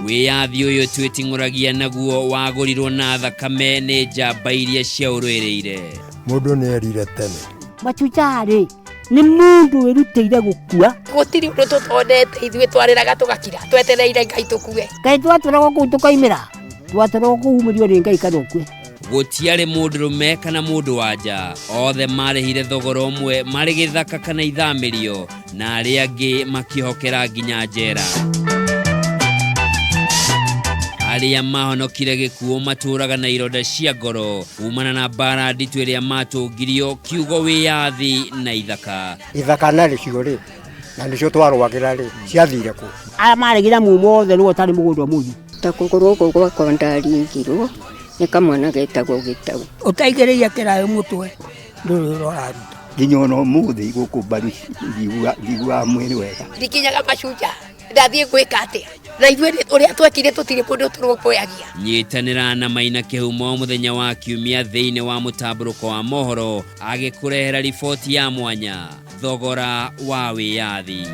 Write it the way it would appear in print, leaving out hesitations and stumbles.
Wiyathi uyu twitinguragia naguo wagurirwo na thakame ni njamba iria cia urwereire. Mundu ni erire tene. Machujari ni mundu wirutire gukua. Gutiri undu tutondete ithwe twariraga tugakira twetereire Ngai tukue. Ngai twatũraga kũu tukaimira. Twatũraga kũhumirio ni Ngai kanokwe. Gutiare mundurume kana mundu wanja othe marehire thogora umwe mari githaka kana ithamirio na aria angi makihokera nginya njera. Aria mahonokire gikuo maturaga na ironda cia ngoro umana na mbara nditu iria matungirio kiugo wiyathi na ithaka na rĩcio rĩ na nĩcio twarwagira rĩ ciathire ku aya maregira mumo othe no tari mugundu muyi takuguru gwa kondari ngiro ni kamwana getagwo gitagu utaigereria kirayo mutwe nduriro aruta nginyono muthi gukubari igua mwiri wega ndikinyaga machuja ndathie gwika atia na ithwe uria twekire tutire mundu turukoyagia. Nyitanira na Maina Kihumo muthenya wa kiumia thiini wa mutamburuko wa mohoro agikurehera riboti ya mwanya thogora wa wiyathi.